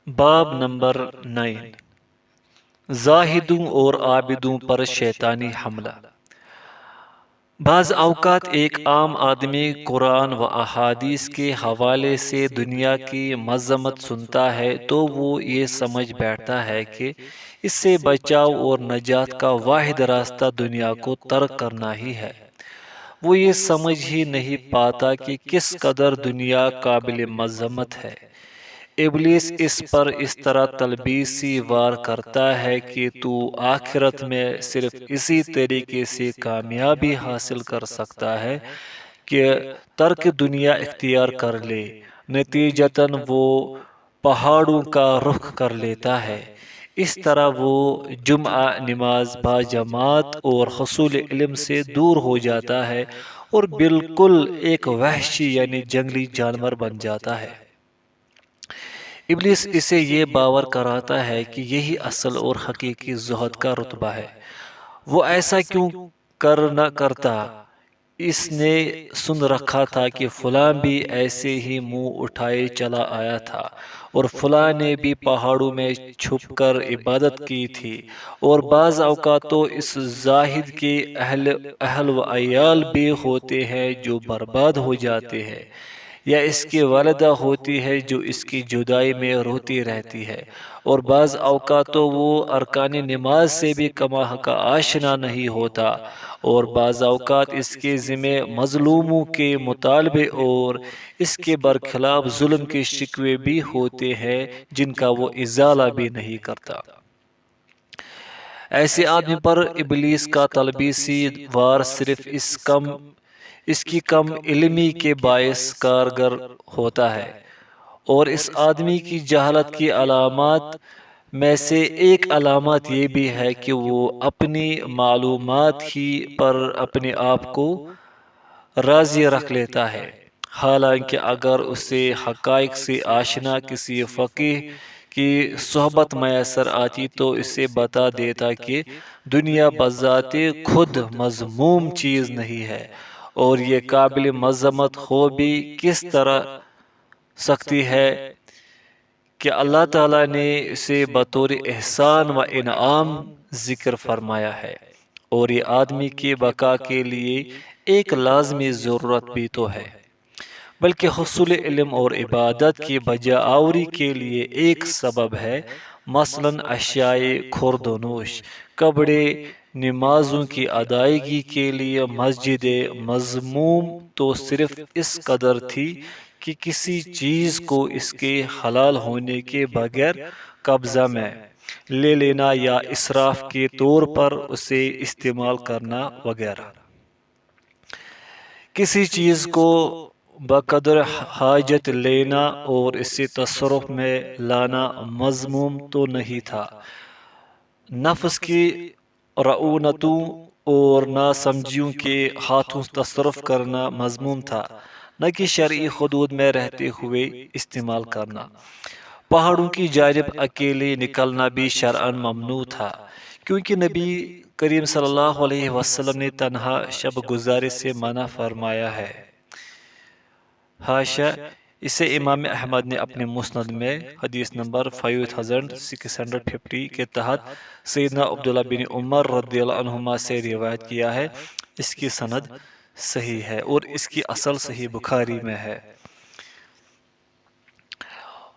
باب نمبر 9، زاہدوں اور عابدوں پر شیطانی حملہ۔ بعض اوقات ایک عام آدمی قرآن و احادیث کے حوالے سے دنیا کی مذمت سنتا ہے تو وہ یہ سمجھ بیٹھتا ہے کہ اس سے بچاؤ اور نجات کا واحد راستہ دنیا کو ترک کرنا ہی ہے۔ وہ یہ سمجھ ہی نہیں پاتا کہ کس قدر دنیا قابل مذمت ہے۔ ابلیس اس پر اس طرح تلبیسی وار کرتا ہے کہ تو آخرت میں صرف اسی طریقے سے کامیابی حاصل کر سکتا ہے کہ ترک دنیا اختیار کر لے۔ نتیجتاً وہ پہاڑوں کا رخ کر لیتا ہے۔ اس طرح وہ جمعہ نماز باجماعت اور حصول علم سے دور ہو جاتا ہے اور بالکل ایک وحشی یعنی جنگلی جانور بن جاتا ہے۔ ابلیس اسے یہ باور کراتا ہے کہ یہی اصل اور حقیقی زہد کا رتبہ ہے۔ وہ ایسا کیوں نہ کرتا؟ اس نے سن رکھا تھا کہ فلاں بھی ایسے ہی منہ اٹھائے چلا آیا تھا، اور فلاں نے بھی پہاڑوں میں چھپ کر عبادت کی تھی، اور بعض اوقات تو اس زاہد کے اہل و عیال بھی ہوتے ہیں جو برباد ہو جاتے ہیں، یا اس کی والدہ ہوتی ہے جو اس کی جدائی میں روتی رہتی ہے، اور بعض اوقات تو وہ ارکان نماز سے بھی کما حق آشنا نہیں ہوتا، اور بعض اوقات اس کے ذمہ مظلوموں کے مطالبے اور اس کے برخلاف ظلم کے شکوے بھی ہوتے ہیں جن کا وہ ازالہ بھی نہیں کرتا۔ ایسے آدمی پر ابلیس کا تلبیسی وار صرف اس کی کم علمی کے باعث کارگر ہوتا ہے، اور اس آدمی کی جہالت کی علامات میں سے ایک علامت یہ بھی ہے کہ وہ اپنی معلومات ہی پر اپنے آپ کو راضی رکھ لیتا ہے، حالانکہ اگر اسے حقائق سے آشنا کسی فقیہ کی صحبت میسر آتی تو اسے بتا دیتا کہ دنیا بذات خود مذموم چیز نہیں ہے، اور یہ قابل مذمت ہو بھی کس طرح سکتی ہے کہ اللہ تعالیٰ نے اسے بطور احسان و انعام ذکر فرمایا ہے، اور یہ آدمی کی بقا کے لیے ایک لازمی ضرورت بھی تو ہے، بلکہ حصول علم اور عبادت کی بجا آوری کے لیے ایک سبب ہے۔ مثلاً اشیاء خورد و نوش، کپڑے، نمازوں کی ادائیگی کے لیے مسجد مذموم تو صرف اس قدر تھی کہ کسی چیز کو اس کے حلال ہونے کے بغیر قبضہ میں لے لینا یا اسراف کے طور پر اسے استعمال کرنا وغیرہ۔ کسی چیز کو بقدر حاجت لینا اور اسے تصرف میں لانا مذموم تو نہیں تھا، نفس کی رعونتوں اور ناسمجھیوں کے ہاتھوں تصرف کرنا مذموم تھا، نہ کہ شرعی حدود میں رہتے ہوئے استعمال کرنا۔ پہاڑوں کی جانب اکیلے نکلنا بھی شرعاً ممنوع تھا، کیونکہ نبی کریم صلی اللہ علیہ وسلم نے تنہا شب گزاری سے منع فرمایا ہے۔ حاشا، اسے امام احمد نے اپنے مسند میں حدیث نمبر 5650 کے تحت سیدنا عبداللہ بن عمر رضی اللہ عنہما سے روایت کیا ہے۔ اس کی سند صحیح ہے اور اس کی اصل صحیح بخاری میں ہے۔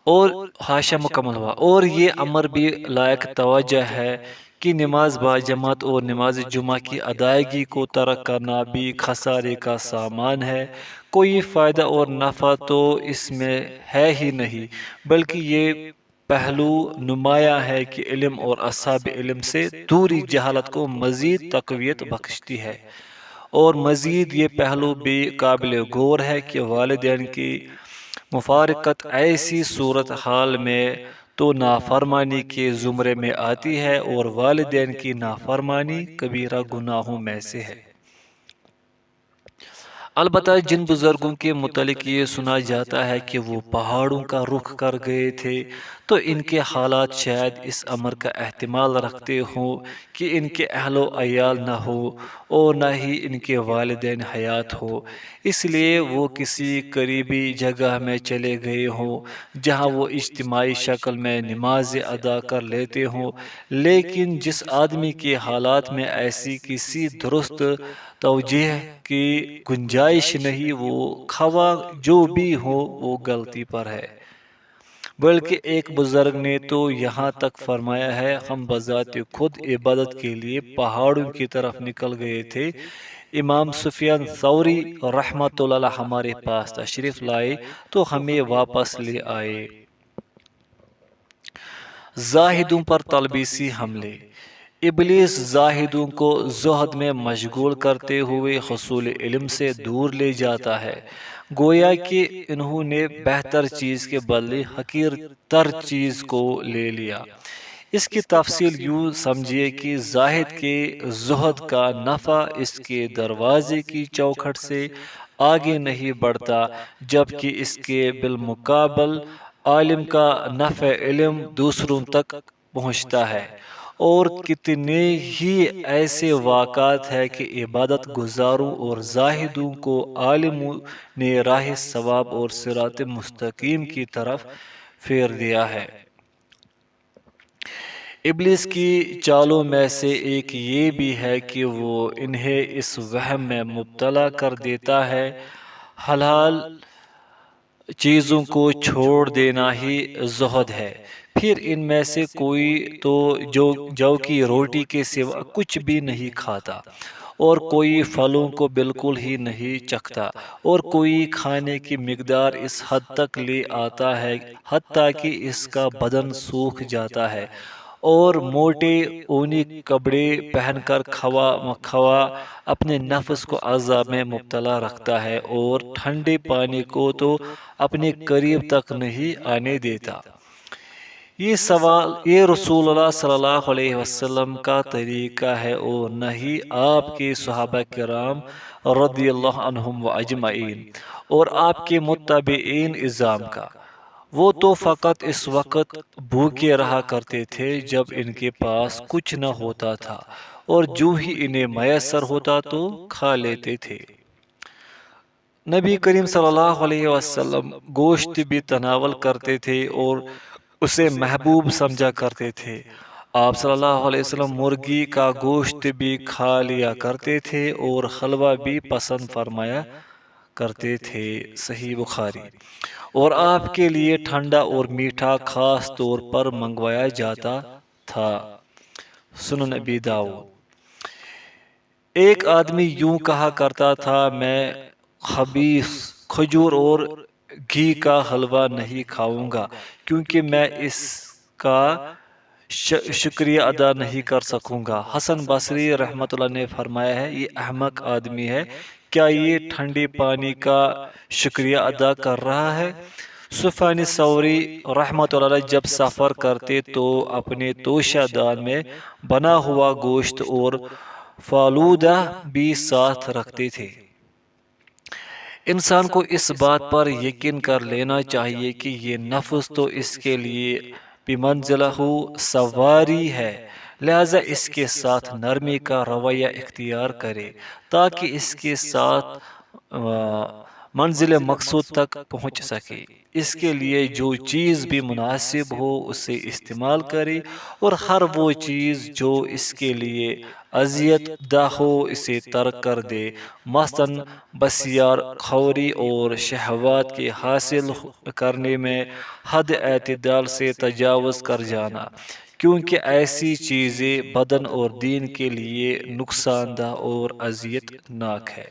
اور حاشا مکمل ہوا، اور یہ امر بھی لائق توجہ ہے کہ نماز باجماعت اور نماز جمعہ کی ادائیگی کو ترک کرنا بھی خسارے کا سامان ہے۔ کوئی فائدہ اور نفع تو اس میں ہے ہی نہیں، بلکہ یہ پہلو نمایاں ہے کہ علم اور اصحاب علم سے دوری جہالت کو مزید تقویت بخشتی ہے، اور مزید یہ پہلو بھی قابل غور ہے کہ والدین کی مفارقت ایسی صورتحال میں تو نافرمانی کے زمرے میں آتی ہے، اور والدین کی نافرمانی کبیرہ گناہوں میں سے ہے۔ البتہ جن بزرگوں کے متعلق یہ سنا جاتا ہے کہ وہ پہاڑوں کا رخ کر گئے تھے، تو ان کے حالات شاید اس امر کا احتمال رکھتے ہوں کہ ان کے اہل و عیال نہ ہو اور نہ ہی ان کے والدین حیات ہو، اس لیے وہ کسی قریبی جگہ میں چلے گئے ہوں جہاں وہ اجتماعی شکل میں نمازیں ادا کر لیتے ہوں۔ لیکن جس آدمی کے حالات میں ایسی کسی درست توجیہ کی گنجائش نہیں، وہ خواہ جو بھی ہو وہ غلطی پر ہے۔ بلکہ ایک بزرگ نے تو یہاں تک فرمایا ہے، ہم بذات خود عبادت کے لیے پہاڑوں کی طرف نکل گئے تھے، امام سفیان ثوری رحمۃ اللہ علیہ ہمارے پاس تشریف لائے تو ہمیں واپس لے آئے۔ زاہدوں پر تلبیسی حملے۔ ابلیس زاہدوں کو زہد میں مشغول کرتے ہوئے حصول علم سے دور لے جاتا ہے، گویا کہ انہوں نے بہتر چیز کے بدلے حقیر تر چیز کو لے لیا۔ اس کی تفصیل یوں سمجھیے کہ زاہد کے زہد کا نفع اس کے دروازے کی چوکھٹ سے آگے نہیں بڑھتا، جبکہ اس کے بالمقابل عالم کا نفع علم دوسروں تک پہنچتا ہے۔ اور کتنے ہی ایسے واقعات ہیں کہ عبادت گزاروں اور زاہدوں کو عالموں نے راہ ثواب اور صراط مستقیم کی طرف پھیر دیا ہے۔ ابلیس کی چالوں میں سے ایک یہ بھی ہے کہ وہ انہیں اس وہم میں مبتلا کر دیتا ہے حلال چیزوں کو چھوڑ دینا ہی زہد ہے، پھر ان میں سے کوئی تو جو کی روٹی کے سوا کچھ بھی نہیں کھاتا، اور کوئی پھلوں کو بالکل ہی نہیں چکھتا، اور کوئی کھانے کی مقدار اس حد تک لے آتا ہے حتیٰ کہ اس کا بدن سوکھ جاتا ہے، اور موٹے اونی کپڑے پہن کر خواہ مخواہ اپنے نفس کو عذاب میں مبتلا رکھتا ہے، اور ٹھنڈے پانی کو تو اپنے قریب تک نہیں آنے دیتا۔ یہ رسول اللہ صلی اللہ علیہ وسلم کا طریقہ ہے اور نہ ہی آپ کے صحابہ کرام رضی اللہ عنہم و اجمعین اور آپ کے متبعین اعظام کا۔ وہ تو فقط اس وقت بھوکے رہا کرتے تھے جب ان کے پاس کچھ نہ ہوتا تھا، اور جو ہی انہیں میسر ہوتا تو کھا لیتے تھے۔ نبی کریم صلی اللہ علیہ وسلم گوشت بھی تناول کرتے تھے اور اسے محبوب سمجھا کرتے تھے۔ آپ صلی اللہ علیہ وسلم مرغی کا گوشت بھی کھا لیا کرتے تھے اور حلوہ بھی پسند فرمایا کرتے تھے، صحیح بخاری۔ اور آپ کے لیے ٹھنڈا اور میٹھا خاص طور پر منگوایا جاتا تھا، سنن ابی داؤد۔ ایک آدمی یوں کہا کرتا تھا، میں خبیث کھجور اور گھی کا حلوہ نہیں کھاؤں گا کیونکہ میں اس کا شکریہ ادا نہیں کر سکوں گا۔ حسن بصری رحمۃ اللہ نے فرمایا ہے، یہ احمق آدمی ہے، کیا یہ ٹھنڈے پانی کا شکریہ ادا کر رہا ہے؟ سفیان ثوری رحمۃ اللہ علیہ جب سفر کرتے تو اپنے توشہ دان میں بنا ہوا گوشت اور فالودہ بھی ساتھ رکھتے تھے۔ انسان کو اس بات پر یقین کر لینا چاہیے کہ یہ نفس تو اس کے لیے بمنزلہ سواری ہے، لہذا اس کے ساتھ نرمی کا رویہ اختیار کرے تاکہ اس کے ساتھ منزل مقصود تک پہنچ سکے۔ اس کے لیے جو چیز بھی مناسب ہو اسے استعمال کرے، اور ہر وہ چیز جو اس کے لیے اذیت دہ ہو اسے ترک کر دے، مثلاً بسیار خوری اور شہوات کے حاصل کرنے میں حد اعتدال سے تجاوز کر جانا، کیونکہ ایسی چیزیں بدن اور دین کے لیے نقصان دہ اور اذیت ناک ہے۔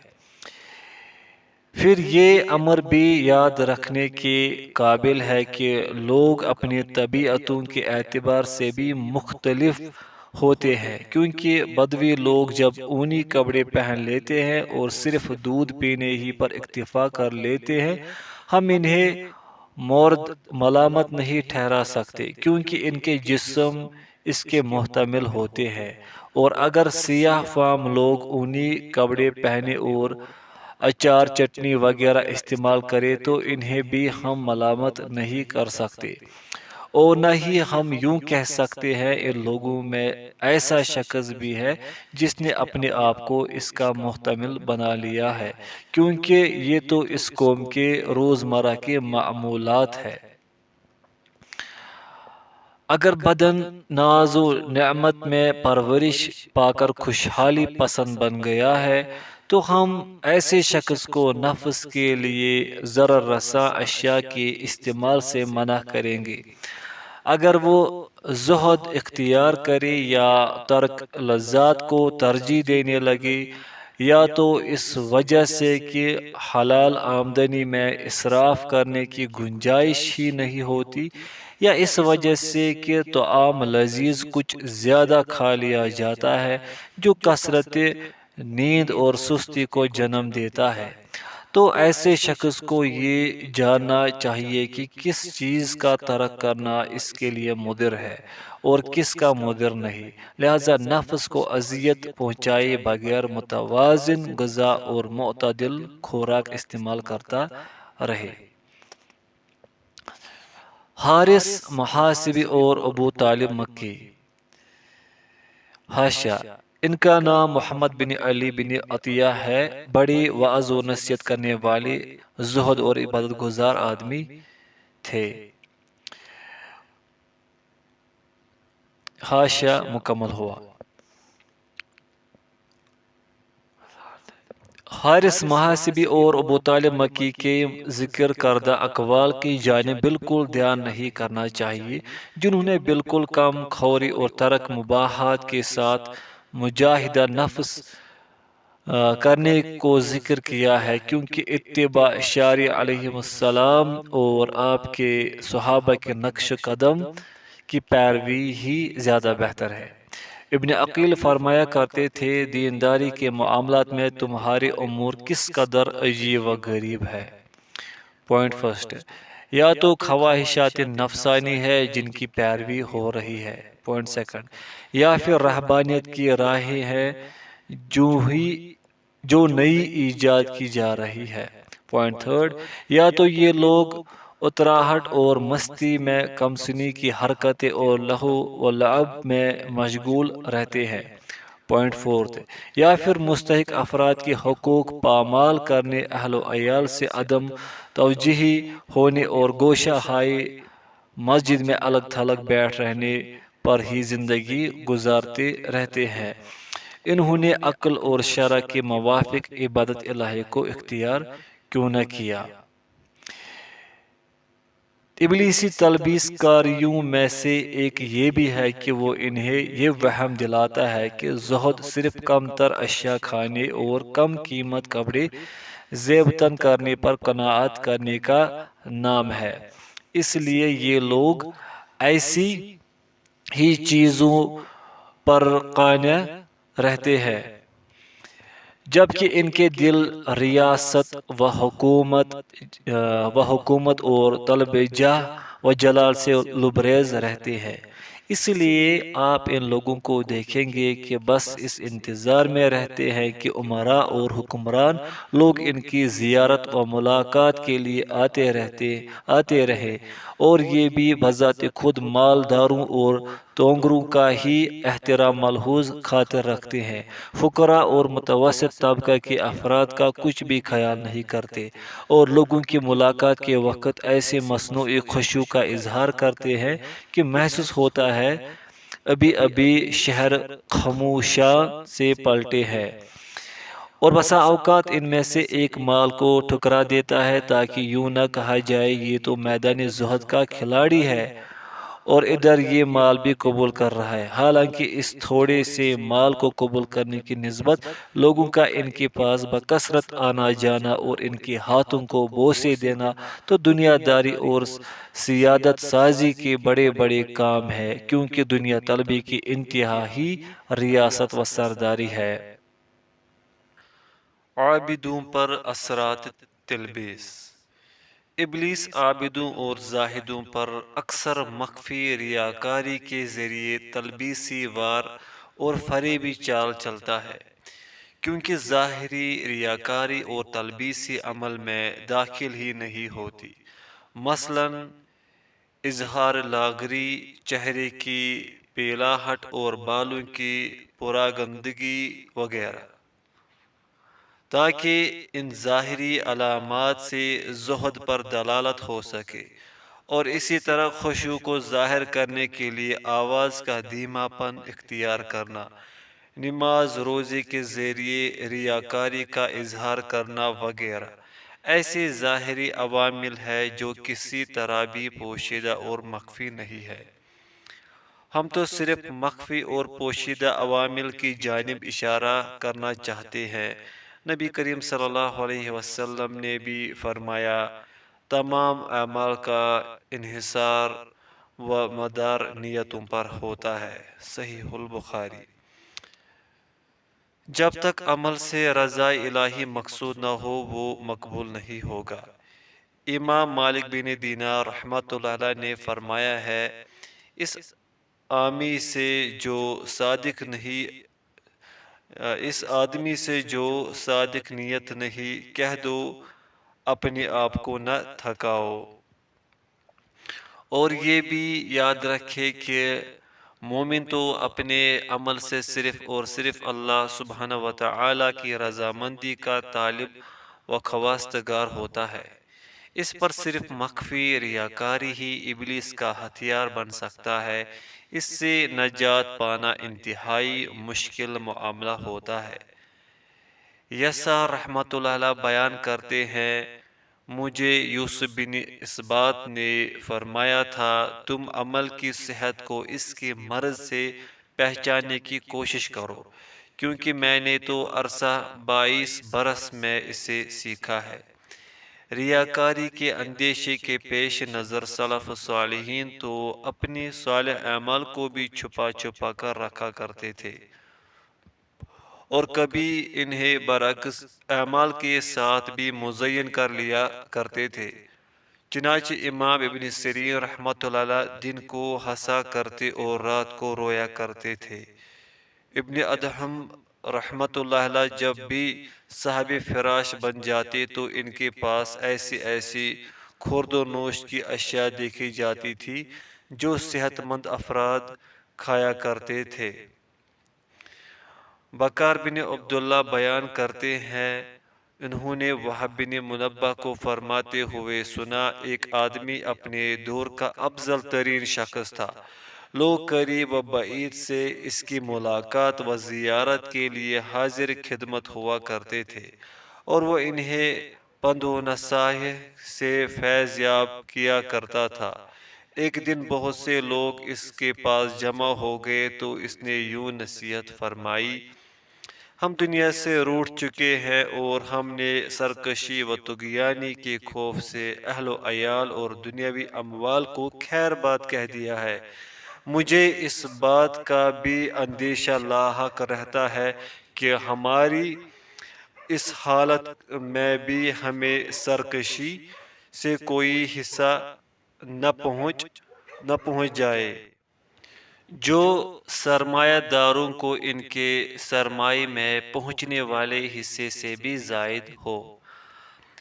پھر یہ امر بھی یاد رکھنے کے قابل ہے کہ لوگ اپنی طبیعتوں کے اعتبار سے بھی مختلف ہوتے ہیں، کیونکہ بدوی لوگ جب اونی کپڑے پہن لیتے ہیں اور صرف دودھ پینے ہی پر اکتفا کر لیتے ہیں، ہم انہیں مورد ملامت نہیں ٹھہرا سکتے کیونکہ ان کے جسم اس کے محتمل ہوتے ہیں، اور اگر سیاہ فام لوگ اونی کپڑے پہنے اور اچار چٹنی وغیرہ استعمال کرے تو انہیں بھی ہم ملامت نہیں کر سکتے، اور نہ ہی ہم یوں کہہ سکتے ہیں ان لوگوں میں ایسا شخص بھی ہے جس نے اپنے آپ کو اس کا محتمل بنا لیا ہے، کیونکہ یہ تو اس قوم کے روزمرہ کے معمولات ہے۔ اگر بدن ناز و نعمت میں پرورش پا کر خوشحالی پسند بن گیا ہے تو ہم ایسے شخص کو نفس کے لیے ضرر رساں اشیاء کے استعمال سے منع کریں گے۔ اگر وہ زہد اختیار کرے یا ترک لذات کو ترجیح دینے لگے، یا تو اس وجہ سے کہ حلال آمدنی میں اسراف کرنے کی گنجائش ہی نہیں ہوتی، یا اس وجہ سے کہ طعام لذیذ کچھ زیادہ کھا لیا جاتا ہے جو کثرت نیند اور سستی کو جنم دیتا ہے، تو ایسے شخص کو یہ جاننا چاہیے کہ کس چیز کا ترک کرنا اس کے لیے مضر ہے اور کس کا مضر نہیں، لہذا نفس کو اذیت پہنچائے بغیر متوازن غذا اور معتدل خوراک استعمال کرتا رہے۔ حارث محاسبی اور ابو طالب مکی۔ حاشیہ: ان کا نام محمد بن علی بن عطیہ ہے، بڑے وعظ و نصیحت کرنے والے، زہد اور عبادت گزار آدمی تھے۔ حاشیہ مکمل ہوا۔ حارث محاسبی اور ابو طالب مکی کے ذکر کردہ اقوال کی جانب بالکل دھیان نہیں کرنا چاہیے، جنہوں نے بالکل کم خوری اور ترک مباحات کے ساتھ مجاہدہ نفس کرنے کو ذکر کیا ہے، کیونکہ اتباع شارع علیہ السلام اور آپ کے صحابہ کے نقش قدم کی پیروی ہی زیادہ بہتر ہے۔ ابن عقیل فرمایا کرتے تھے، دینداری کے معاملات میں تمہارے امور کس قدر عجیب و غریب ہے۔ پوائنٹ فرسٹ، یا تو خواہشات نفسانی ہے جن کی پیروی ہو رہی ہے۔ پوائنٹ سیکنڈ، یا پھر رہبانیت کی راہیں ہیں جو نئی ایجاد کی جا رہی ہے۔ پوائنٹ تھرڈ، یا تو یہ لوگ اتراہٹ اور مستی میں کمسنی کی حرکتیں اور لہو و لعب میں مشغول رہتے ہیں۔ پوائنٹ فورتھ، یا پھر مستحق افراد کے حقوق پامال کرنے، اہل و عیال سے عدم توجہی ہونے اور گوشہ ہائے مسجد میں الگ تھلگ بیٹھ رہنے پر ہی زندگی گزارتے رہتے ہیں۔ انہوں نے عقل اور شرع کے موافق عبادت الہی کو اختیار کیوں نہ کیا؟ ابلیسی تلبیس کاریوں میں سے ایک یہ بھی ہے کہ وہ انہیں یہ وہم دلاتا ہے کہ زہد صرف کم تر اشیاء کھانے اور کم قیمت کپڑے زیب تن کرنے پر قناعت کرنے کا نام ہے، اس لیے یہ لوگ ایسی ہی چیزوں پر قانع رہتے ہیں، جبکہ ان کے دل ریاست و حکومت اور طلب جاہ و جلال سے لبریز رہتے ہیں۔ اس لیے آپ ان لوگوں کو دیکھیں گے کہ بس اس انتظار میں رہتے ہیں کہ امراء اور حکمران لوگ ان کی زیارت و ملاقات کے لیے آتے رہیں، اور یہ بھی بذات خود مالداروں اور تونگروں کا ہی احترام ملحوظ خاطر رکھتے ہیں، فقراء اور متوسط طبقہ کے افراد کا کچھ بھی خیال نہیں کرتے، اور لوگوں کی ملاقات کے وقت ایسے مصنوعی خشوع کا اظہار کرتے ہیں کہ محسوس ہوتا ہے ابھی ابھی شہر خموشاں سے پلٹے ہیں، اور بسا اوقات ان میں سے ایک مال کو ٹھکرا دیتا ہے تاکہ یوں نہ کہا جائے یہ تو میدان زہد کا کھلاڑی ہے اور ادھر یہ مال بھی قبول کر رہا ہے، حالانکہ اس تھوڑے سے مال کو قبول کرنے کی نسبت لوگوں کا ان کے پاس بکثرت آنا جانا اور ان کے ہاتھوں کو بوسے دینا تو دنیا داری اور سیادت سازی کے بڑے بڑے کام ہے، کیونکہ دنیا طلبی کی انتہا ہی ریاست و سرداری ہے۔ عابدوں پر اثرات تلبیس۔ ابلیس عابدوں اور زاہدوں پر اکثر مخفی ریاکاری کے ذریعے تلبیسی وار اور فریبی چال چلتا ہے، کیونکہ ظاہری ریاکاری اور تلبیسی عمل میں داخل ہی نہیں ہوتی، مثلاً اظہار لاغری، چہرے کی پیلاہٹ اور بالوں کی پراگندگی وغیرہ، تاکہ ان ظاہری علامات سے زہد پر دلالت ہو سکے، اور اسی طرح خشوع کو ظاہر کرنے کے لیے آواز کا دھیما پن اختیار کرنا، نماز روزے کے ذریعے ریاکاری کا اظہار کرنا وغیرہ ایسے ظاہری عوامل ہے جو کسی طرح بھی پوشیدہ اور مخفی نہیں ہے۔ ہم تو صرف مخفی اور پوشیدہ عوامل کی جانب اشارہ کرنا چاہتے ہیں۔ نبی کریم صلی اللہ علیہ وسلم نے بھی فرمایا، تمام اعمال کا انحصار و مدار نیتوں پر ہوتا ہے، صحیح البخاری۔ جب تک عمل سے رضا الہی مقصود نہ ہو وہ مقبول نہیں ہوگا۔ امام مالک بن دینار رحمۃ اللہ علیہ نے فرمایا ہے، اس آدمی سے جو صادق نیت نہیں، کہہ دو اپنے آپ کو نہ تھکاؤ۔ اور یہ بھی یاد رکھے کہ مومن تو اپنے عمل سے صرف اور صرف اللہ سبحانہ و تعالی کی رضامندی کا طالب و خواستگار ہوتا ہے۔ اس پر صرف مخفی ریاکاری ہی ابلیس کا ہتھیار بن سکتا ہے۔ اس سے نجات پانا انتہائی مشکل معاملہ ہوتا ہے۔ یسار رحمۃ اللہ علیہ بیان کرتے ہیں، مجھے یوسف بن اسبات نے فرمایا تھا، تم عمل کی صحت کو اس کے مرض سے پہچاننے کی کوشش کرو، کیونکہ میں نے تو عرصہ 22 برس میں اسے سیکھا ہے۔ ریاکاری کے اندیشے کے پیش نظر سلف صالحین تو اپنے صالح اعمال کو بھی چھپا چھپا کر رکھا کرتے تھے، اور کبھی انہیں برعکس اعمال کے ساتھ بھی مزین کر لیا کرتے تھے۔ چنانچہ امام ابن سیرین رحمۃ اللہ علیہ دن کو ہنسا کرتے اور رات کو رویا کرتے تھے۔ ابن ادہم رحمۃ اللہ علیہ جب بھی صاحب فراش بن جاتے تو ان کے پاس ایسی خورد و نوش کی اشیاء دیکھی جاتی تھی جو صحت مند افراد کھایا کرتے تھے۔ بکار بن عبداللہ بیان کرتے ہیں، انہوں نے وہب بن منبہ کو فرماتے ہوئے سنا، ایک آدمی اپنے دور کا افضل ترین شخص تھا، لوگ قریب و بعید سے اس کی ملاقات و زیارت کے لیے حاضر خدمت ہوا کرتے تھے، اور وہ انہیں پند و نصائح سے فیض یاب کیا کرتا تھا۔ ایک دن بہت سے لوگ اس کے پاس جمع ہو گئے تو اس نے یوں نصیحت فرمائی، ہم دنیا سے روٹھ چکے ہیں اور ہم نے سرکشی و طغیانی کے خوف سے اہل و عیال اور دنیاوی اموال کو خیر بات کہہ دیا ہے۔ مجھے اس بات کا بھی اندیشہ لاحق رہتا ہے کہ ہماری اس حالت میں بھی ہمیں سرکشی سے کوئی حصہ نہ پہنچ جائے جو سرمایہ داروں کو ان کے سرمایہ میں پہنچنے والے حصے سے بھی زائد ہو۔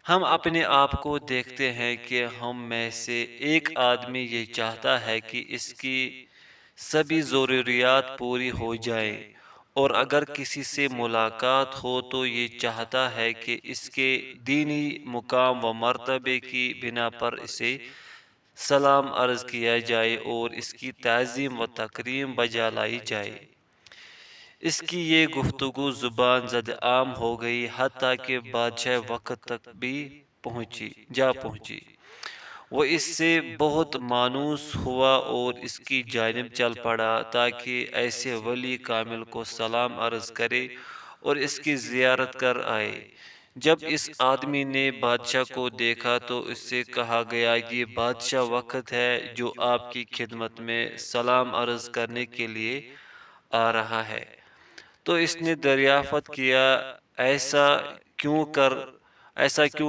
ہم اپنے آپ کو دیکھتے ہیں کہ ہم میں سے ایک آدمی یہ چاہتا ہے کہ اس کی سبھی ضروریات پوری ہو جائیں، اور اگر کسی سے ملاقات ہو تو یہ چاہتا ہے کہ اس کے دینی مقام و مرتبے کی بنا پر اسے سلام عرض کیا جائے اور اس کی تعظیم و تکریم بجا لائی جائے۔ اس کی یہ گفتگو زبان زد عام ہو گئی، حتیٰ کہ بادشاہ وقت تک بھی پہنچی۔ وہ اس سے بہت مانوس ہوا اور اس کی جانب چل پڑا تاکہ ایسے ولی کامل کو سلام عرض کرے اور اس کی زیارت کر آئے۔ جب اس آدمی نے بادشاہ کو دیکھا تو اس سے کہا گیا، یہ بادشاہ وقت ہے جو آپ کی خدمت میں سلام عرض کرنے کے لیے آ رہا ہے۔ تو اس نے دریافت کیا، ایسا کیوں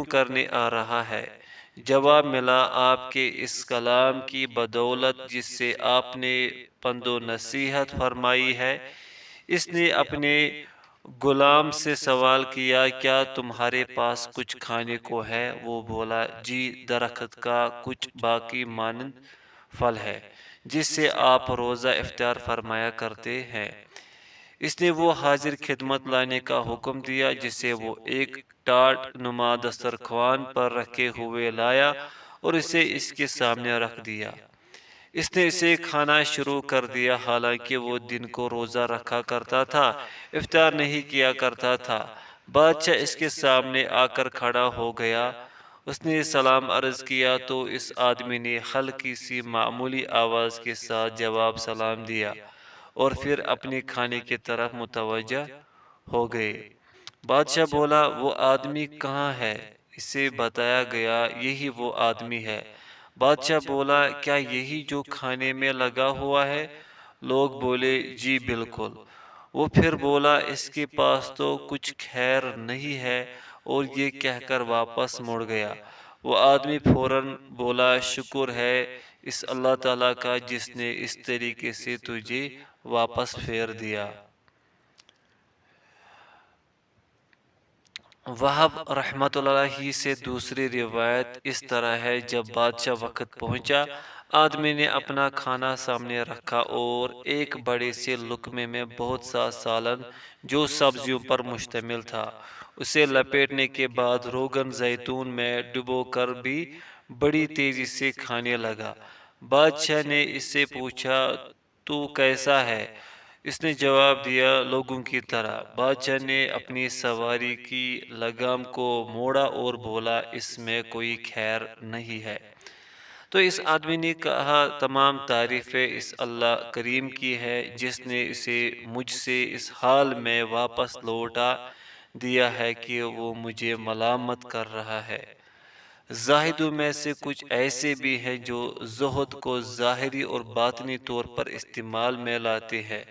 کرنے آ رہا ہے؟ جواب ملا، آپ کے اس کلام کی بدولت جس سے آپ نے پند و نصیحت فرمائی ہے، اس نے اپنے غلام سے سوال کیا کیا تمہارے پاس کچھ کھانے کو ہے؟ وہ بولا جی درخت کا کچھ باقی مانند پھل ہے جس سے آپ روزہ افطار فرمایا کرتے ہیں۔ اس نے وہ حاضر خدمت لانے کا حکم دیا جسے وہ ایک ٹاٹ نما دسترخوان پر رکھے ہوئے لایا اور اسے اس کے سامنے رکھ دیا۔ اس نے اسے کھانا شروع کر دیا، حالانکہ وہ دن کو روزہ رکھا کرتا تھا، افطار نہیں کیا کرتا تھا۔ بادشاہ اس کے سامنے آ کر کھڑا ہو گیا۔ اس نے سلام عرض کیا تو اس آدمی نے ہلکی سی معمولی آواز کے ساتھ جواب سلام دیا اور پھر اپنے کھانے کی طرف متوجہ ہو گئے۔ بادشاہ بولا وہ آدمی کہاں ہے؟ اسے بتایا گیا یہی وہ آدمی ہے۔ بادشاہ بولا کیا یہی جو کھانے میں لگا ہوا ہے؟ لوگ بولے جی بالکل۔ وہ پھر بولا اس کے پاس تو کچھ خیر نہیں ہے، اور یہ کہہ کر واپس مڑ گیا۔ وہ آدمی فوراً بولا شکر ہے اس اللہ تعالیٰ کا جس نے اس طریقے سے تجھے واپس پھیر دیا۔ وہب رحمۃ اللہ ہی سے دوسری روایت اس طرح ہے جب بادشاہ وقت پہنچا، آدمی نے اپنا کھانا سامنے رکھا اور ایک بڑے سے لقمے میں بہت سا سالن جو سبزیوں پر مشتمل تھا اسے لپیٹنے کے بعد روغن زیتون میں ڈبو کر بھی بڑی تیزی سے کھانے لگا۔ بادشاہ نے اس سے پوچھا تو کیسا ہے؟ اس نے جواب دیا لوگوں کی طرح۔ بادشاہ نے اپنی سواری کی لگام کو موڑا اور بولا اس میں کوئی خیر نہیں ہے۔ تو اس آدمی نے کہا تمام تعریفیں اس اللہ کریم کی ہے جس نے اسے مجھ سے اس حال میں واپس لوٹا دیا ہے کہ وہ مجھے ملامت کر رہا ہے۔ زاہدوں میں سے کچھ ایسے بھی ہیں جو زہد کو ظاہری اور باطنی طور پر استعمال میں لاتے ہیں،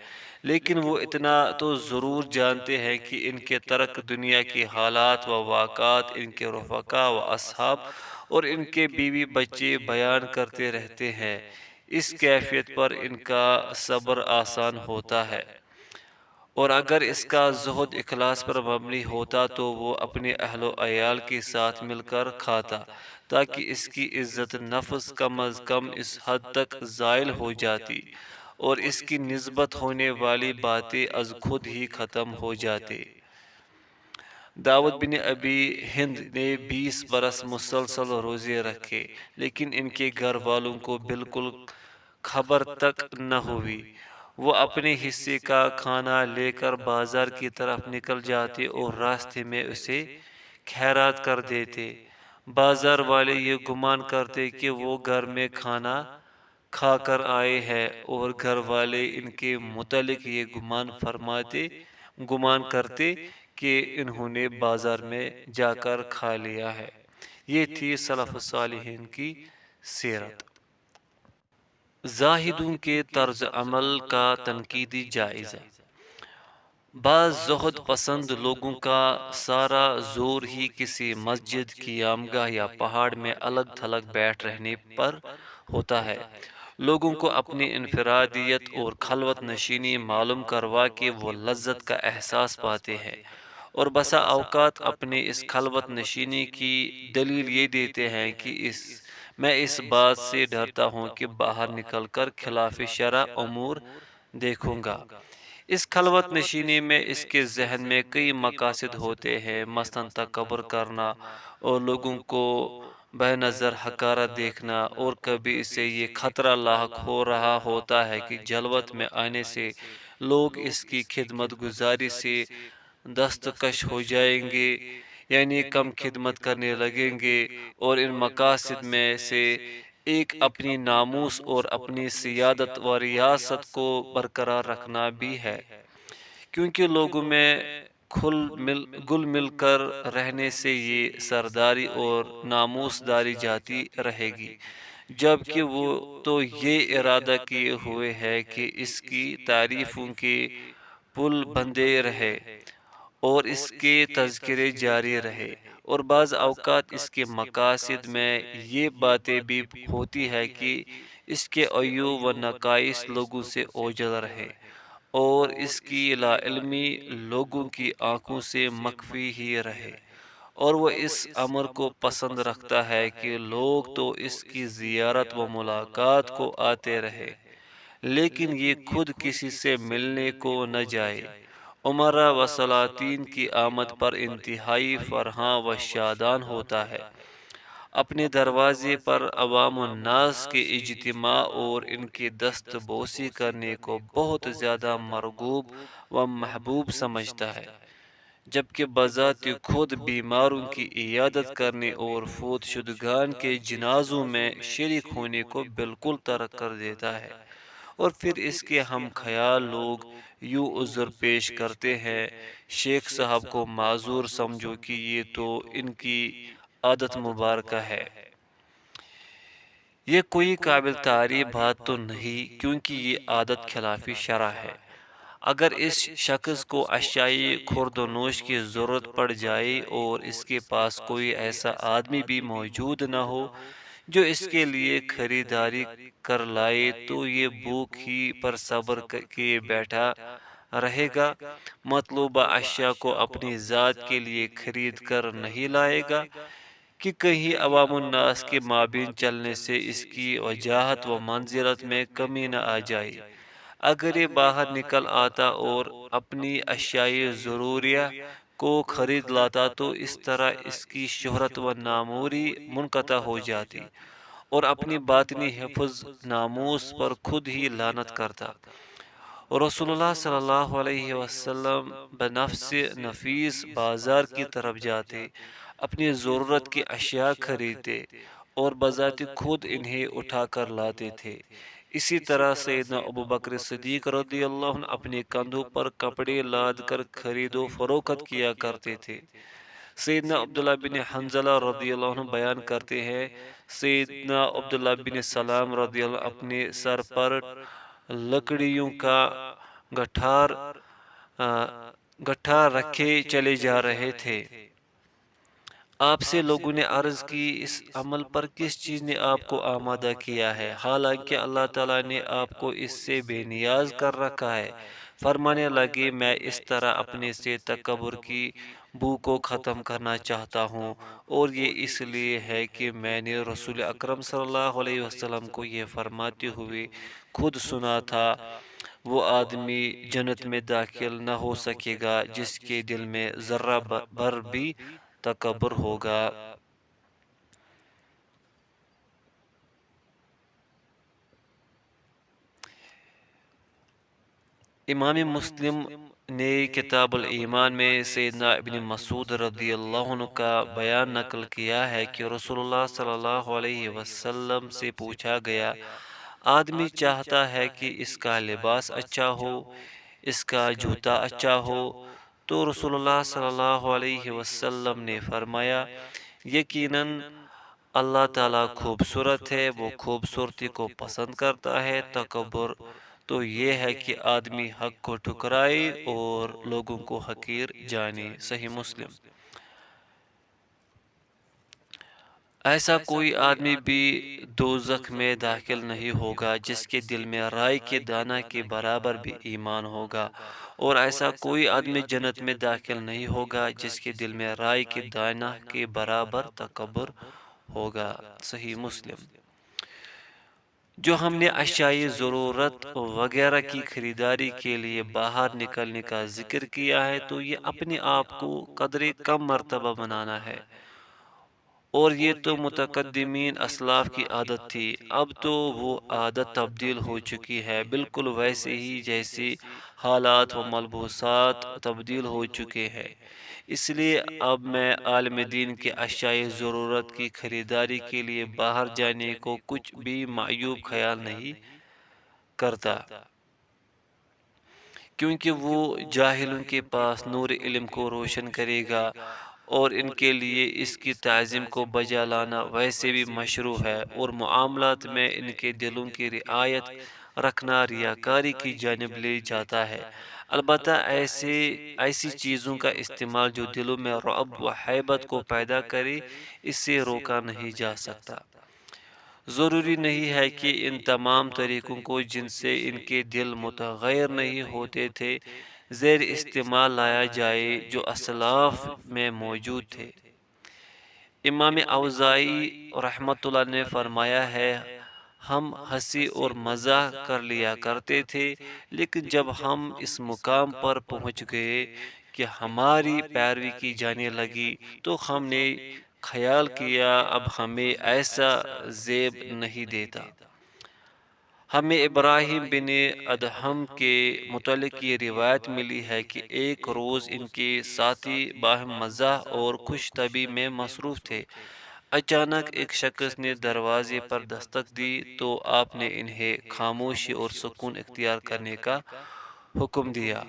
لیکن وہ اتنا تو ضرور جانتے ہیں کہ ان کے ترک دنیا کی حالات و واقعات ان کے رفقا و اصحاب اور ان کے بیوی بچے بیان کرتے رہتے ہیں۔ اس کیفیت پر ان کا صبر آسان ہوتا ہے، اور اگر اس کا زہد اخلاص پر مبنی ہوتا تو وہ اپنے اہل و عیال کے ساتھ مل کر کھاتا، تاکہ اس کی عزت نفس کم از کم اس حد تک زائل ہو جاتی اور اس کی نسبت ہونے والی باتیں از خود ہی ختم ہو جاتے۔ داؤد بن ابی ہند نے 20 برس مسلسل روزے رکھے، لیکن ان کے گھر والوں کو بالکل خبر تک نہ ہوئی۔ وہ اپنے حصے کا کھانا لے کر بازار کی طرف نکل جاتے اور راستے میں اسے خیرات کر دیتے۔ بازار والے یہ گمان کرتے کہ وہ گھر میں کھانا کھا کر آئے ہیں، اور گھر والے ان کے متعلق یہ گمان کرتے کہ انہوں نے بازار میں جا کر کھا لیا ہے۔ یہ تھی سلف صالحین کی سیرت۔ زاہدوں کے طرز عمل کا تنقیدی جائزہ۔ بعض زہد پسند لوگوں کا سارا زور ہی کسی مسجد کی عامگاہ یا پہاڑ میں الگ تھلگ بیٹھ رہنے پر ہوتا ہے۔ لوگوں کو اپنی انفرادیت اور خلوت نشینی معلوم کروا کے وہ لذت کا احساس پاتے ہیں، اور بسا اوقات اپنے اس خلوت نشینی کی دلیل یہ دیتے ہیں کہ میں اس بات سے ڈرتا ہوں کہ باہر نکل کر خلاف شرع امور دیکھوں گا۔ اس خلوت نشینی میں اس کے ذہن میں کئی مقاصد ہوتے ہیں، مثلاً تکبر کرنا اور لوگوں کو بے نظر حقارت دیکھنا، اور کبھی اسے یہ خطرہ لاحق ہو رہا ہوتا ہے کہ جلوت میں آنے سے لوگ اس کی خدمت گزاری سے دستکش ہو جائیں گے، یعنی کم خدمت کرنے لگیں گے۔ اور ان مقاصد میں سے ایک اپنی ناموس اور اپنی سیادت و ریاست کو برقرار رکھنا بھی ہے، کیونکہ لوگوں میں گل مل کر رہنے سے یہ سرداری اور ناموس داری جاتی رہے گی، جبکہ وہ تو یہ ارادہ کیے ہوئے ہے کہ اس کی تعریفوں کے پل بندھے رہے اور اس کے تذکرے جاری رہے۔ اور بعض اوقات اس کے مقاصد میں یہ باتیں بھی ہوتی ہے کہ اس کے عیوب و نقائص لوگوں سے اوجھل رہے اور اس کی لا علمی لوگوں کی آنکھوں سے مخفی ہی رہے، اور وہ اس امر کو پسند رکھتا ہے کہ لوگ تو اس کی زیارت و ملاقات کو آتے رہے، لیکن یہ خود کسی سے ملنے کو نہ جائے۔ عمرا و سلاطین کی آمد پر انتہائی فرحاں و شادان ہوتا ہے، اپنے دروازے پر عوام الناس کے اجتماع اور ان کی دست بوسی کرنے کو بہت زیادہ مرغوب و محبوب سمجھتا ہے، جبکہ بذات خود بیماروں کی عیادت کرنے اور فوت شدگان کے جنازوں میں شریک ہونے کو بالکل ترک کر دیتا ہے۔ اور پھر اس کے ہم خیال لوگ یوں عذر پیش کرتے ہیں، شیخ صاحب کو معذور سمجھو کہ یہ تو ان کی عادت مبارکہ ہے۔ یہ کوئی قابل تعریف بات تو نہیں، کیونکہ یہ عادت خلاف شرع ہے۔ اگر اس شخص کو اشیاء خورد و نوش کی ضرورت پڑ جائے اور اس کے پاس کوئی ایسا آدمی بھی موجود نہ ہو جو اس کے لیے خریداری کر لائے، تو یہ بھوک ہی پر صبر کیے بیٹھا رہے گا، مطلوبہ اشیاء کو اپنی ذات کے لیے خرید کر نہیں لائے گا کہ کہیں عوام الناس کے مابین چلنے سے اس کی وجاہت و منزلت میں کمی نہ آ جائے۔ اگر یہ باہر نکل آتا اور اپنی اشیاء ضروریہ کو خرید لاتا تو اس طرح اس کی شہرت و ناموری منقطع ہو جاتی، اور اپنی باطنی حفظ ناموس پر خود ہی لعنت کرتا۔ اور رسول اللہ صلی اللہ علیہ وسلم بنفس نفیس بازار کی طرف جاتے، اپنی ضرورت کی اشیاء خریدتے اور بذات خود انہیں اٹھا کر لاتے تھے۔ اسی طرح سیدنا ابو بکر صدیق رضی اللہ عنہ اپنے کندھوں پر کپڑے لاد کر خرید و فروخت کیا کرتے تھے۔ سیدنا عبداللہ بن حنظلہ رضی اللہ عنہ بیان کرتے ہیں، سیدنا عبداللہ بن سلام رضی اللہ عنہ اپنے سر پر لکڑیوں کا گٹھار رکھے چلے جا رہے تھے۔ آپ سے لوگوں نے عرض کی، اس عمل پر کس چیز نے آپ کو آمادہ کیا ہے، حالانکہ اللہ تعالیٰ نے آپ کو اس سے بے نیاز کر رکھا ہے؟ فرمانے لگے، میں اس طرح اپنے سے تکبر کی بو کو ختم کرنا چاہتا ہوں، اور یہ اس لیے ہے کہ میں نے رسول اکرم صلی اللہ علیہ وسلم کو یہ فرماتے ہوئے خود سنا تھا، وہ آدمی جنت میں داخل نہ ہو سکے گا جس کے دل میں ذرہ بھر بھی تکبر ہوگا۔ امام مسلم نے کتاب الایمان میں سیدنا ابن مسعود رضی اللہ عنہ کا بیان نقل کیا ہے کہ رسول اللہ صلی اللہ علیہ وسلم سے پوچھا گیا، آدمی چاہتا ہے کہ اس کا لباس اچھا ہو، اس کا جوتا اچھا ہو، تو رسول اللہ صلی اللہ علیہ وسلم نے فرمایا، یقیناً اللہ تعالیٰ خوبصورت ہے، وہ خوبصورتی کو پسند کرتا ہے۔ تکبر تو یہ ہے کہ آدمی حق کو ٹھکرائے اور لوگوں کو حقیر جانے۔ صحیح مسلم۔ ایسا کوئی آدمی بھی دوزخ میں داخل نہیں ہوگا جس کے دل میں رائے کے دانہ کے برابر بھی ایمان ہوگا، اور ایسا کوئی آدمی جنت میں داخل نہیں ہوگا جس کے دل میں رائے کے دانہ کے برابر تکبر ہوگا۔ صحیح مسلم۔ جو ہم نے اشیاء ضرورت وغیرہ کی خریداری کے لیے باہر نکلنے کا ذکر کیا ہے، تو یہ اپنے آپ کو قدرے کم مرتبہ بنانا ہے، اور یہ تو متقدمین اسلاف کی عادت تھی۔ اب تو وہ عادت تبدیل ہو چکی ہے، بالکل ویسے ہی جیسے حالات و ملبوسات تبدیل ہو چکے ہیں۔ اس لیے اب میں عالم دین کے اشیاء ضرورت کی خریداری کے لیے باہر جانے کو کچھ بھی معیوب خیال نہیں کرتا، کیونکہ وہ جاہلوں کے پاس نور علم کو روشن کرے گا، اور ان کے لیے اس کی تعظیم کو بجا لانا ویسے بھی مشروع ہے، اور معاملات میں ان کے دلوں کی رعایت رکھنا ریاکاری کی جانب لے جاتا ہے۔ البتہ ایسی چیزوں کا استعمال جو دلوں میں رعب و ہیبت کو پیدا کرے، اس سے روکا نہیں جا سکتا۔ ضروری نہیں ہے کہ ان تمام طریقوں کو جن سے ان کے دل متغیر نہیں ہوتے تھے زیر استعمال لایا جائے جو اسلاف میں موجود تھے۔ امام اوزائی رحمۃ اللہ نے فرمایا ہے، ہم ہنسی اور مزاح کر لیا کرتے تھے، لیکن جب ہم اس مقام پر پہنچ گئے کہ ہماری پیروی کی جانے لگی تو ہم نے خیال کیا اب ہمیں ایسا زیب نہیں دیتا۔ ہمیں ابراہیم بن ادہم کے متعلق یہ روایت ملی ہے کہ ایک روز ان کے ساتھی باہم مزاح اور خوش طبی میں مصروف تھے۔ اچانک ایک شخص نے دروازے پر دستک دی تو آپ نے انہیں خاموشی اور سکون اختیار کرنے کا حکم دیا۔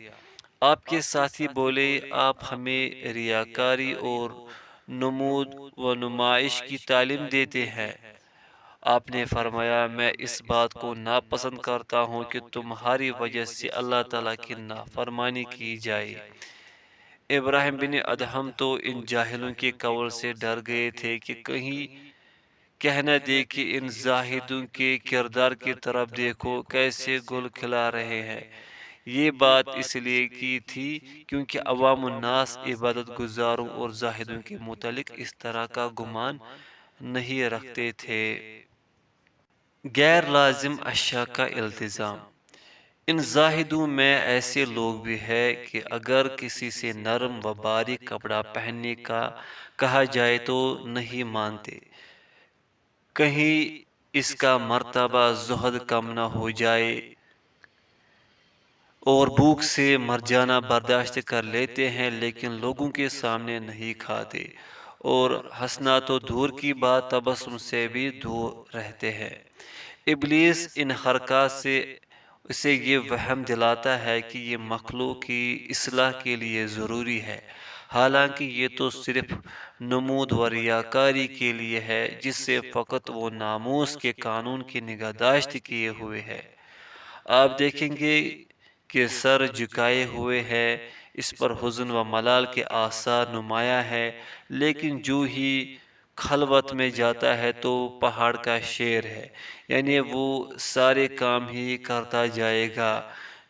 آپ کے ساتھی بولے، آپ ہمیں ریاکاری اور نمود و نمائش کی تعلیم دیتے ہیں۔ آپ نے فرمایا، میں اس بات کو ناپسند کرتا ہوں کہ تمہاری وجہ سے اللہ تعالیٰ کی نافرمانی کی جائے۔ ابراہیم بن ادہم تو ان جاہلوں کے قول سے ڈر گئے تھے کہ کہیں کہہ نہ دے کہ ان زاہدوں کے کردار کی طرف دیکھو کیسے گل کھلا رہے ہیں۔ یہ بات اس لیے کی تھی کیونکہ عوام الناس عبادت گزاروں اور زاہدوں کے متعلق اس طرح کا گمان نہیں رکھتے تھے۔ غیر لازم اشیاء کا التزام۔ ان زاہدوں میں ایسے لوگ بھی ہیں کہ اگر کسی سے نرم و باریک کپڑا پہننے کا کہا جائے تو نہیں مانتے، کہیں اس کا مرتبہ زہد کم نہ ہو جائے، اور بھوک سے مر جانا برداشت کر لیتے ہیں لیکن لوگوں کے سامنے نہیں کھاتے، اور ہنسنا تو دور کی بات تبسم سے بھی دور رہتے ہیں۔ ابلیس ان حرکات سے اسے یہ وہم دلاتا ہے کہ یہ مخلوق کی اصلاح کے لیے ضروری ہے، حالانکہ یہ تو صرف نمود و ریاکاری کے لیے ہے جس سے فقط وہ ناموس کے قانون کی نگہداشت کیے ہوئے ہے۔ آپ دیکھیں گے کہ سر جھکائے ہوئے ہے، اس پر حزن و ملال کے آثار نمایاں ہے، لیکن جو ہی خلوت میں جاتا ہے تو پہاڑ کا شیر ہے، یعنی وہ سارے کام ہی کرتا جائے گا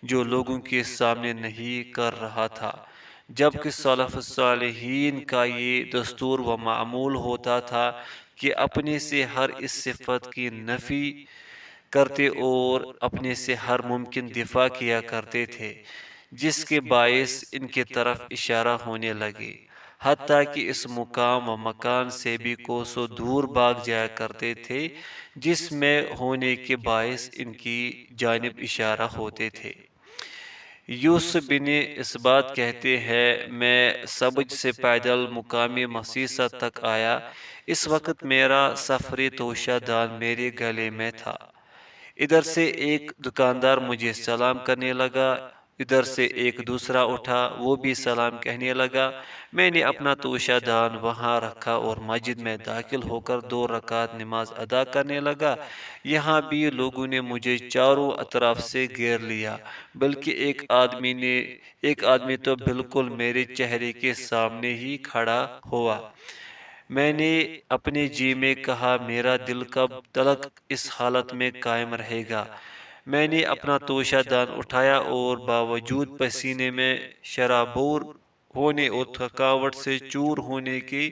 جو لوگوں کے سامنے نہیں کر رہا تھا، جبکہ سلف الصالحین کا یہ دستور و معمول ہوتا تھا کہ اپنے سے ہر اس صفت کی نفی کرتے اور اپنے سے ہر ممکن دفاع کیا کرتے تھے جس کے باعث ان کی طرف اشارہ ہونے لگے، حتیٰ کہ اس مقام و مکان سے بھی کوسوں دور بھاگ جایا کرتے تھے جس میں ہونے کے باعث ان کی جانب اشارہ ہوتے تھے۔ یوسف بن اسبات کہتے ہیں، میں سبج سے پیدل مقامی مسیسہ تک آیا، اس وقت میرا سفری توشہ دان میرے گلے میں تھا، ادھر سے ایک دکاندار مجھے سلام کرنے لگا، ادھر سے ایک دوسرا اٹھا وہ بھی سلام کہنے لگا، میں نے اپنا توشہ دان وہاں رکھا اور مسجد میں داخل ہو کر 2 رکعت نماز ادا کرنے لگا، یہاں بھی لوگوں نے مجھے چاروں اطراف سے گھیر لیا، بلکہ ایک آدمی تو بالکل میرے چہرے کے سامنے ہی کھڑا ہوا۔ میں نے اپنے جی میں کہا، میرا دل کب تلک اس حالت میں قائم رہے گا؟ میں نے اپنا توشہ دان اٹھایا اور باوجود پسینے میں شرابور ہونے اور تھکاوٹ سے چور ہونے کے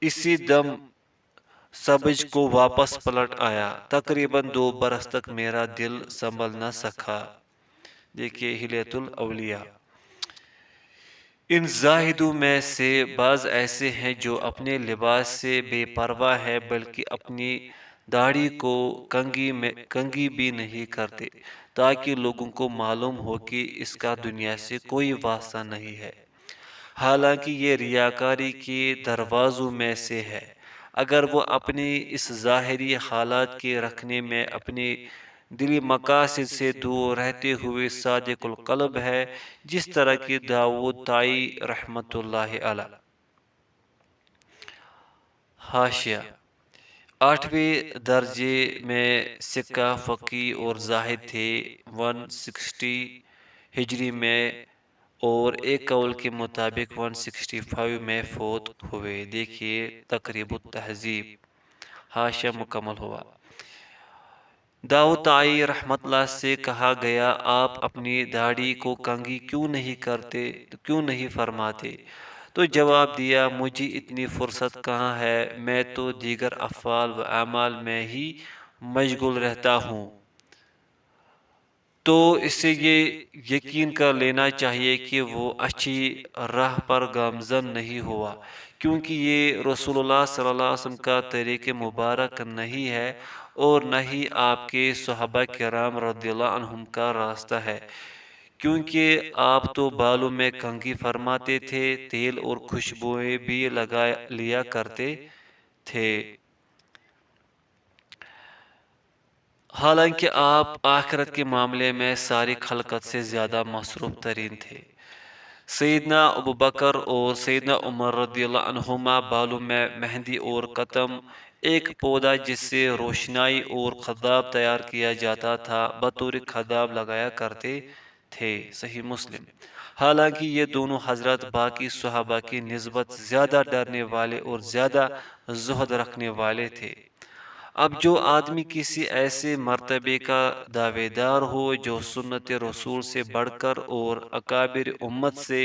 اسی دم سبج کو واپس پلٹ آیا۔ تقریباً 2 برس تک میرا دل سنبھل نہ سکا۔ دیکھیے ہلیۃ الاولیاء۔ ان زاہدوں میں سے بعض ایسے ہیں جو اپنے لباس سے بے پرواہ ہے، بلکہ اپنی داڑھی کو کنگھی بھی نہیں کرتے تاکہ لوگوں کو معلوم ہو کہ اس کا دنیا سے کوئی واسطہ نہیں ہے، حالانکہ یہ ریاکاری کے دروازوں میں سے ہے۔ اگر وہ اپنی اس ظاہری حالات کے رکھنے میں اپنے دلی مقاصد سے دور رہتے ہوئے صادق القلب ہے، جس طرح کی داؤد طائی رحمت اللہ علیہ۔ حاشیہ: 8ویں درجے میں سکہ فقی اور زاہد تھے، 160 ہجری میں، اور ایک قول کے مطابق 165 میں فوت ہوئے۔ دیکھیے تقریب التہذیب۔ حاشیہ مکمل ہوا۔ داؤد طائی رحمت اللہ سے کہا گیا آپ اپنی داڑھی کو کنگھی کیوں نہیں فرماتے؟ تو جواب دیا مجھے اتنی فرصت کہاں ہے، میں تو دیگر افعال و اعمال میں ہی مشغول رہتا ہوں۔ تو اس سے یہ یقین کر لینا چاہیے کہ وہ اچھی راہ پر گامزن نہیں ہوا، کیونکہ یہ رسول اللہ صلی اللہ علیہ وسلم کا طریق مبارک نہیں ہے اور نہ ہی آپ کے صحابہ کرام رضی اللہ عنہم کا راستہ ہے، کیونکہ آپ تو بالوں میں کنگھی فرماتے تھے، تیل اور خوشبوئیں بھی لگا لیا کرتے تھے۔ حالانکہ آپ آخرت کے معاملے میں ساری خلقت سے زیادہ مصروف ترین تھے۔ سیدنا ابوبکر اور سیدنا عمر رضی اللہ عنہما بالوں میں مہندی اور قطم، ایک پودا جس سے روشنائی اور خضاب تیار کیا جاتا تھا، بطور خضاب لگایا کرتے تھے۔ صحیح مسلم۔ حالانکہ یہ دونوں حضرات باقی صحابہ کی نسبت زیادہ ڈرنے والے اور زیادہ زہد رکھنے والے تھے۔ اب جو آدمی کسی ایسے مرتبے کا دعوے دار ہو جو سنت رسول سے بڑھ کر اور اکابر امت سے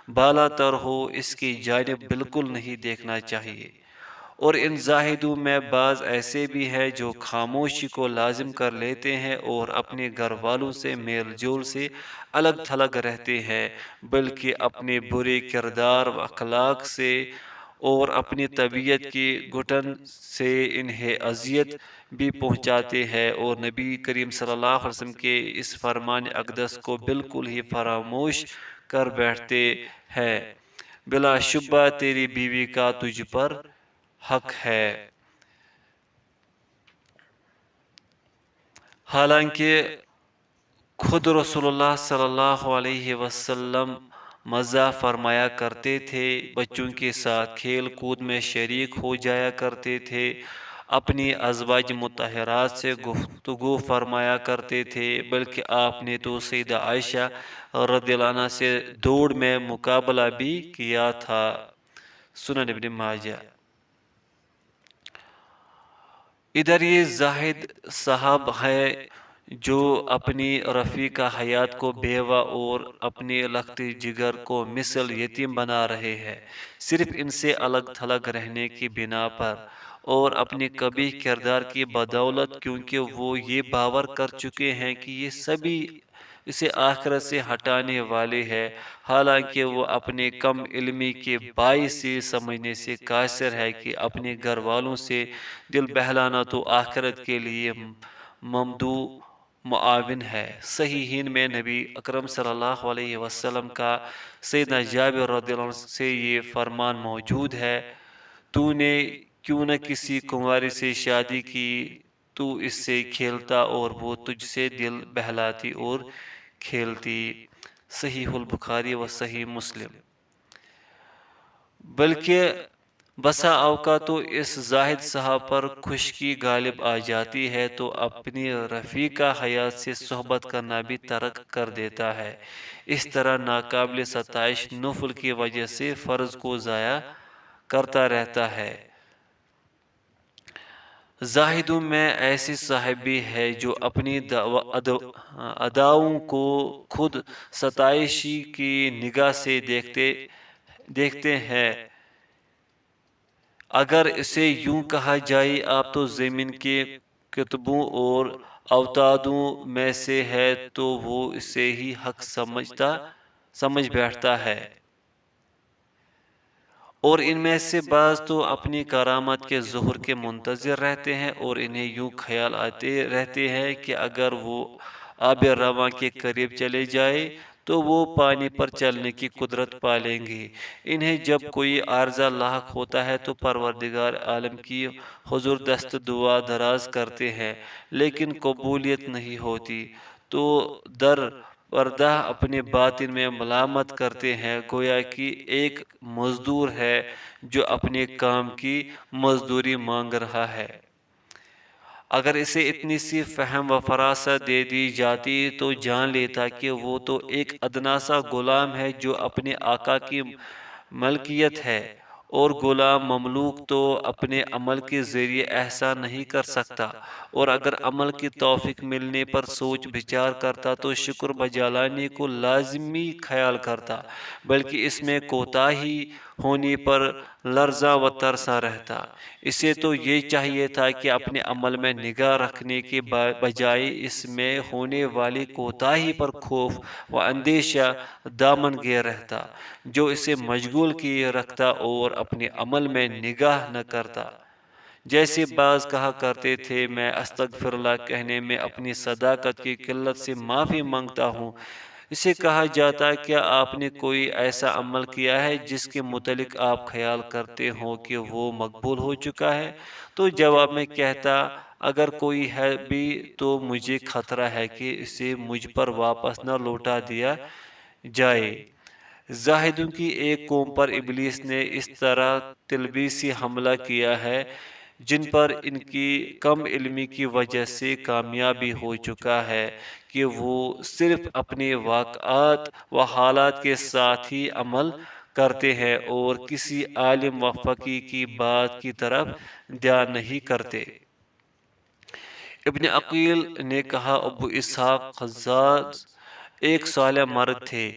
بالا تر ہو، اس کی جانب بالکل نہیں دیکھنا چاہیے۔ اور ان زاہدوں میں بعض ایسے بھی ہیں جو خاموشی کو لازم کر لیتے ہیں اور اپنے گھر والوں سے میل جول سے الگ تھلگ رہتے ہیں، بلکہ اپنے برے کردار و اخلاق سے اور اپنی طبیعت کی گھٹن سے انہیں اذیت بھی پہنچاتے ہیں، اور نبی کریم صلی اللہ علیہ وسلم کے اس فرمان اقدس کو بالکل ہی فراموش کر بیٹھتے ہیں۔ بلا شبہ تیری بیوی کا تجھ پر حق ہے۔ حالانکہ خود رسول اللہ صلی اللہ علیہ وسلم مزاح فرمایا کرتے تھے، بچوں کے ساتھ کھیل کود میں شریک ہو جایا کرتے تھے، اپنی ازواج مطہرات سے گفتگو فرمایا کرتے تھے، بلکہ آپ نے تو سیدہ عائشہ رضی اللہ عنہا سے دوڑ میں مقابلہ بھی کیا تھا۔ سنن ابن ماجہ۔ ادھر یہ زاہد صاحب ہے جو اپنی رفیقہ حیات کو بیوہ اور اپنے لختی جگر کو مثل یتیم بنا رہے ہیں، صرف ان سے الگ تھلگ رہنے کی بنا پر اور اپنے قبیح کردار کی بدولت، کیونکہ وہ یہ باور کر چکے ہیں کہ یہ سبھی اسے آخرت سے ہٹانے والے ہیں، حالانکہ وہ اپنے کم علمی کے باعث سے سمجھنے سے قاصر ہے کہ اپنے گھر والوں سے دل بہلانا تو آخرت کے لیے ممدوح معاون ہے۔ صحیحین میں نبی اکرم صلی اللہ علیہ وسلم کا سیدنا جابر رضی اللہ عنہ سے یہ فرمان موجود ہے، تو نے کیوں نہ کسی کنواری سے شادی کی، تو اس سے کھیلتا اور وہ تجھ سے دل بہلاتی اور کھیلتی۔ صحیح البخاری و صحیح مسلم۔ بلکہ بسا اوقات تو اس زاہد صاحب پر خشکی غالب آ جاتی ہے تو اپنی رفیقہ حیات سے صحبت کرنا بھی ترک کر دیتا ہے، اس طرح ناقابل ستائش نفل کی وجہ سے فرض کو ضائع کرتا رہتا ہے۔ زاہدوں میں ایسے صاحب بھی ہے جو اپنی اداؤں کو خود ستائشی کی نگاہ سے دیکھتے ہیں۔ اگر اسے یوں کہا جائے آپ تو زمین کے کتبوں اور اوتادوں میں سے ہے، تو وہ اسے ہی حق سمجھ بیٹھتا ہے، اور ان میں سے بعض تو اپنی کرامت کے ظہور کے منتظر رہتے ہیں اور انہیں یوں خیال آتے رہتے ہیں کہ اگر وہ آب رواں کے قریب چلے جائے تو وہ پانی پر چلنے کی قدرت پا لیں گے۔ انہیں جب کوئی عارضہ لاحق ہوتا ہے تو پروردگار عالم کی حضور دست دعا دراز کرتے ہیں، لیکن قبولیت نہیں ہوتی، تو در پردہ اپنے باطن میں ملامت کرتے ہیں، گویا کہ ایک مزدور ہے جو اپنے کام کی مزدوری مانگ رہا ہے۔ اگر اسے اتنی سی فہم و فراست دے دی جاتی تو جان لیتا کہ وہ تو ایک ادنا سا غلام ہے جو اپنے آقا کی ملکیت ہے، اور غلام مملوک تو اپنے عمل کے ذریعے احسان نہیں کر سکتا، اور اگر عمل کی توفیق ملنے پر سوچ بچار کرتا تو شکر بجالانے کو لازمی خیال کرتا، بلکہ اس میں کوتاہی ہونے پر لرزاں و ترساں رہتا۔ اسے تو یہ چاہیے تھا کہ اپنے عمل میں نگاہ رکھنے کے بجائے اس میں ہونے والی کوتاہی پر خوف و اندیشہ دامن گیر رہتا، جو اسے مشغول کیے رکھتا اور اپنے عمل میں نگاہ نہ کرتا۔ جیسے بعض کہا کرتے تھے، میں استغفر اللہ کہنے میں اپنی صداقت کی قلت سے معافی مانگتا ہوں۔ اسے کہا جاتا، کیا آپ نے کوئی ایسا عمل کیا ہے جس کے متعلق آپ خیال کرتے ہو کہ وہ مقبول ہو چکا ہے؟ تو جواب میں کہتا، اگر کوئی ہے بھی تو مجھے خطرہ ہے کہ اسے مجھ پر واپس نہ لوٹا دیا جائے۔ زاہدوں کی ایک قوم پر ابلیس نے اس طرح تلبیسی حملہ کیا ہے، جن پر ان کی کم علمی کی وجہ سے کامیابی ہو چکا ہے کہ وہ صرف اپنے واقعات و حالات کے ساتھ ہی عمل کرتے ہیں اور کسی عالم و فقیہ کی بات کی طرف دھیان نہیں کرتے۔ ابن عقیل نے کہا، ابو اسحاق خزاز ایک صالح مرد تھے،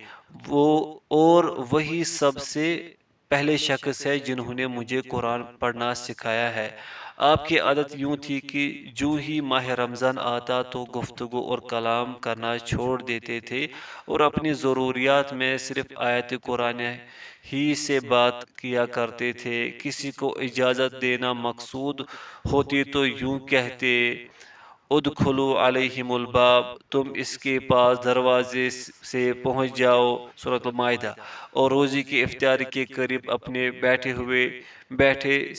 اور وہی سب سے پہلے شخص ہے جنہوں نے مجھے قرآن پڑھنا سکھایا ہے۔ آپ کی عادت یوں تھی کہ جو ہی ماہ رمضان آتا تو گفتگو اور کلام کرنا چھوڑ دیتے تھے اور اپنی ضروریات میں صرف آیت قرآن ہی سے بات کیا کرتے تھے۔ کسی کو اجازت دینا مقصود ہوتی تو یوں کہتے، ادخلوا علیہم الباب، تم اس کے پاس دروازے سے پہنچ جاؤ، سورۃ المائدہ۔ اور روزی کی افطاری کے قریب اپنے بیٹھے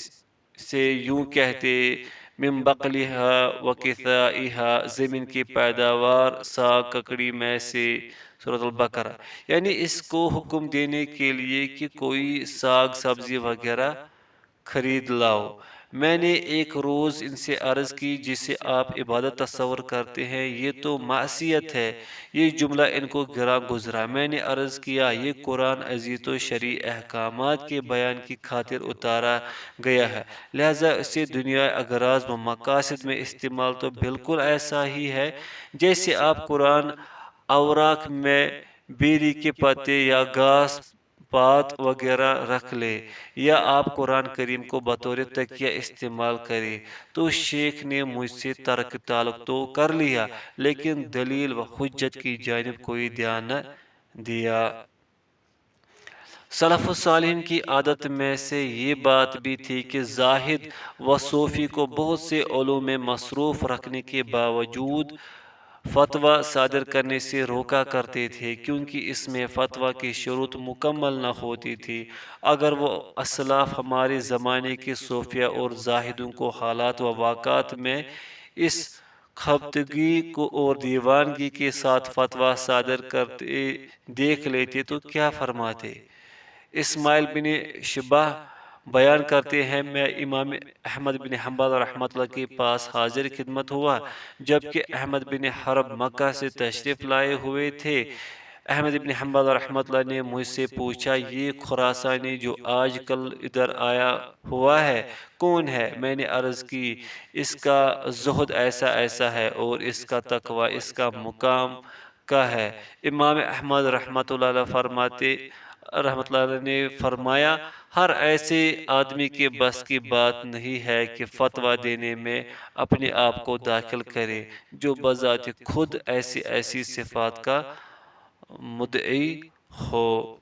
سے یوں کہتے، من بقلہا و کثائہا، زمین کی پیداوار ساگ ککڑی میں سے، سورۃ البقرہ۔ یعنی اس کو حکم دینے کے لیے کہ کوئی ساگ سبزی وغیرہ خرید لاؤ۔ میں نے ایک روز ان سے عرض کی، جسے آپ عبادت تصور کرتے ہیں یہ تو معصیت ہے۔ یہ جملہ ان کو گراں گزرا۔ میں نے عرض کیا، یہ قرآن عزیز و شرعی احکامات کے بیان کی خاطر اتارا گیا ہے، لہذا اسے دنیائی اغراض و مقاصد میں استعمال تو بالکل ایسا ہی ہے جیسے آپ قرآن اوراق میں بیری کے پتے یا گھاس پات وغیرہ رکھ لے، یا آپ قرآن کریم کو بطور تکیہ استعمال کریں۔ تو شیخ نے مجھ سے ترک تعلق تو کر لیا، لیکن دلیل و حجت کی جانب کوئی دھیان نہ دیا۔ سلف الصالحین کی عادت میں سے یہ بات بھی تھی کہ زاہد و صوفی کو بہت سے علوم میں مصروف رکھنے کے باوجود فتویٰ صادر کرنے سے روکا کرتے تھے، کیونکہ اس میں فتویٰ کی شروط مکمل نہ ہوتی تھی۔ اگر وہ اسلاف ہمارے زمانے کے صوفیہ اور زاہدوں کو حالات و واقعات میں اس خبتگی کو اور دیوانگی کے ساتھ فتویٰ صادر کرتے دیکھ لیتے تو کیا فرماتے؟ اسماعیل بن شبہ بیان کرتے ہیں، میں امام احمد بن حنبل رحمۃ اللہ کے پاس حاضر خدمت ہوا، جبکہ احمد بن حرب مکہ سے تشریف لائے ہوئے تھے۔ احمد بن حنبل رحمۃ اللہ نے مجھ سے پوچھا، یہ خراسانی جو آج کل ادھر آیا ہوا ہے کون ہے؟ میں نے عرض کی، اس کا زہد ایسا ایسا ہے اور اس کا تقوی اس کا مقام کا ہے۔ امام احمد رحمۃ اللہ نے فرمایا، ہر ایسے آدمی کے بس کی بات نہیں ہے کہ فتویٰ دینے میں اپنے آپ کو داخل کرے جو بذات خود ایسی صفات کا مدعی ہو۔